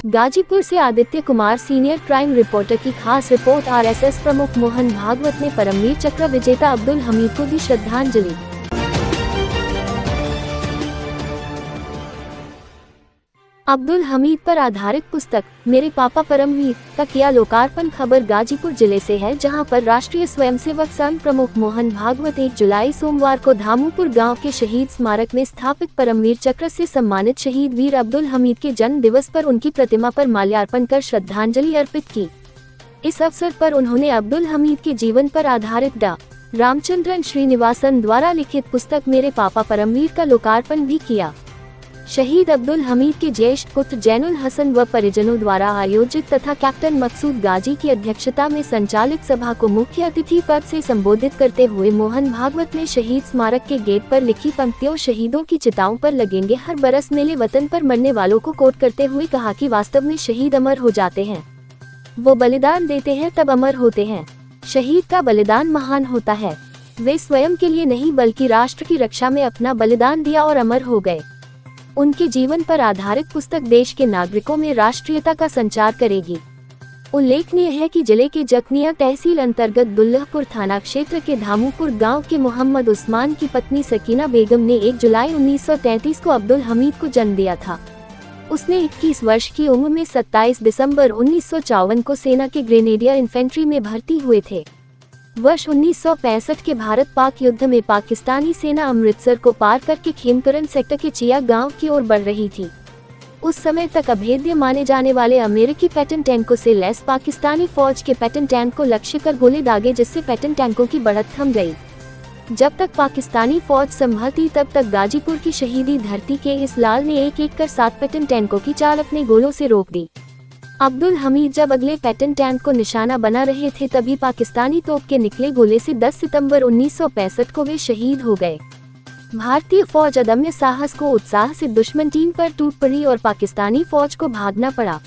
गाजीपुर से Aditya Kumar senior crime reporter की खास रिपोर्ट। आरएसएस प्रमुख मोहन भागवत ने परमवीर चक्र विजेता अब्दुल हमीद को दी श्रद्धांजलि। अब्दुल हमीद पर आधारित पुस्तक मेरे पापा परमवीर का किया लोकार्पण। खबर गाजीपुर जिले से है, जहां पर राष्ट्रीय स्वयंसेवक संघ प्रमुख मोहन भागवत 1 जुलाई सोमवार को धामूपुर गांव के शहीद स्मारक में स्थापित परमवीर चक्र से सम्मानित शहीद वीर अब्दुल हमीद के जन्म दिवस पर उनकी प्रतिमा पर माल्यार्पण कर श्रद्धांजलि अर्पित की। इस अवसर पर उन्होंने अब्दुल हमीद के जीवन पर आधारित डॉ. रामचंद्रन श्रीनिवासन द्वारा लिखित पुस्तक मेरे पापा परमवीर का लोकार्पण भी किया। शहीद अब्दुल हमीद के ज्येष्ठ पुत्र जैनुल हसन व परिजनों द्वारा आयोजित तथा कैप्टन मकसूद गाजी की अध्यक्षता में संचालित सभा को मुख्य अतिथि पद से संबोधित करते हुए मोहन भागवत ने शहीद स्मारक के गेट पर लिखी पंक्तियों शहीदों की चिताओं पर लगेंगे हर बरस मेले वतन पर मरने वालों को कोट करते हुए कहा कि वास्तव में शहीद अमर हो जाते हैं, वो बलिदान देते हैं तब अमर होते हैं। शहीद का बलिदान महान होता है, वे स्वयं के लिए नहीं बल्कि राष्ट्र की रक्षा में अपना बलिदान दिया और अमर हो गए। उनके जीवन पर आधारित पुस्तक देश के नागरिकों में राष्ट्रीयता का संचार करेगी। उल्लेखनीय है कि जिले के जखनिया तहसील अंतर्गत दुल्लहपुर थाना क्षेत्र के धामूपुर गांव के मोहम्मद उस्मान की पत्नी सकीना बेगम ने 1 जुलाई 1933 को अब्दुल हमीद को जन्म दिया था। उसने 21 वर्ष की उम्र में 27 दिसंबर 1954 को सेना के ग्रेनेडियर इन्फेंट्री में भर्ती हुए थे। वर्ष 1965 के भारत पाक युद्ध में पाकिस्तानी सेना अमृतसर को पार करके खेमकरन सेक्टर के चिया गांव की ओर बढ़ रही थी। उस समय तक अभेद्य माने जाने वाले अमेरिकी पैटर्न टैंकों से लैस पाकिस्तानी फौज के पैटर्न टैंक को लक्ष्य कर गोले दागे, जिससे पैटर्न टैंकों की बढ़त थम गई। जब तक पाकिस्तानी फौज संभलती तब तक गाजीपुर की शहीदी धरती के इस लाल ने एक एक कर 7 पैटर्न टैंकों की चाल अपने गोलों से रोक दी। अब्दुल हमीद जब अगले पैटर्न टैंक को निशाना बना रहे थे, तभी पाकिस्तानी तोप के निकले गोले से 10 सितंबर 1965 को वे शहीद हो गए। भारतीय फौज अदम्य साहस को उत्साह से दुश्मन टीम पर टूट पड़ी और पाकिस्तानी फौज को भागना पड़ा।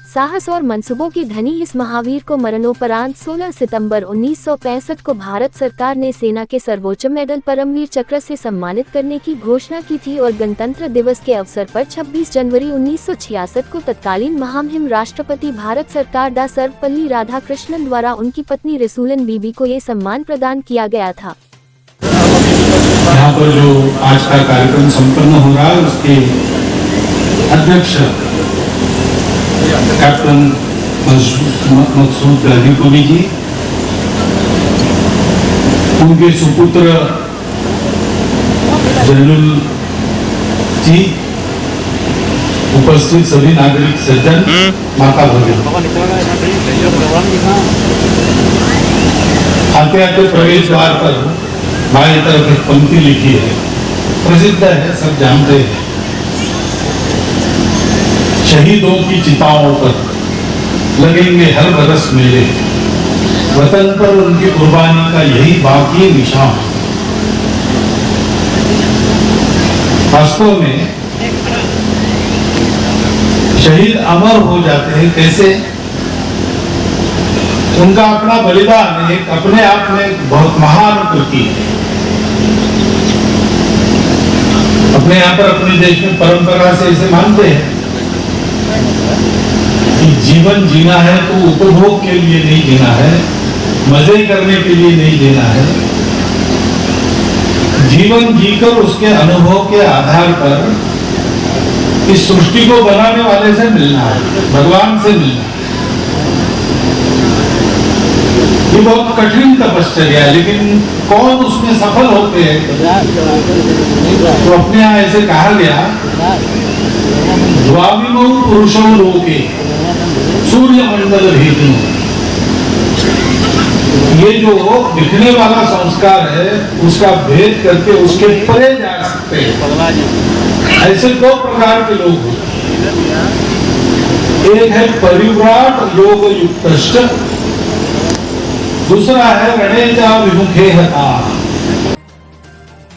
साहस और मंसूबों के धनी इस महावीर को मरणोपरांत 16 सितंबर 1965 को भारत सरकार ने सेना के सर्वोच्च मेडल परमवीर चक्र से सम्मानित करने की घोषणा की थी और गणतंत्र दिवस के अवसर पर 26 जनवरी 1966 को तत्कालीन महामहिम राष्ट्रपति भारत सरकार डॉ. सर्वपल्ली राधाकृष्णन द्वारा उनकी पत्नी रसूलन बीबी को ये सम्मान प्रदान किया गया था। यहाँ पर जो आज का कार्यक्रम संपन्न हो रहा है उसके अध्यक्ष कैप्टन मकसूद गाजी जी, उनके सुपुत्र जैनुल जी, उपस्थित सभी नागरिक सज्जन, माता भगिन, आते आते प्रवेश द्वार पर बाएं तरफ एक पंक्ति लिखी है, प्रसिद्ध है, सब जानते हैं। शहीदों की चिताओं पर लगेंगे हर बरस मेले, वतन पर उनकी कुर्बानी का यही बाकी निशान। वास्तव में शहीद अमर हो जाते हैं कैसे? उनका अपना बलिदान एक अपने आप में बहुत महान कृति है। अपने यहाँ पर अपने देश में परंपरा से इसे मानते हैं कि जीवन जीना है तो उपभोग के लिए नहीं जीना है, मजे करने के लिए नहीं जीना है। जीवन जीकर उसके अनुभव के आधार पर इस सृष्टि को बनाने वाले से मिलना है, भगवान से मिलना है। ये बहुत कठिन तपश्चर्या है, लेकिन कौन उसमें सफल होते हैं? तो अपने यहाँ ऐसे कहा गया, द्वाविमौ पुरुषौ लोके सूर्य मंडल भेदी। ये जो दिखने वाला संस्कार है उसका भेद करके उसके परे जा सकते हैं। ऐसे 2 प्रकार के लोग होते हैं, एक है परिव्राट योग युक्त, दूसरा है रणेजा विमुखे हता।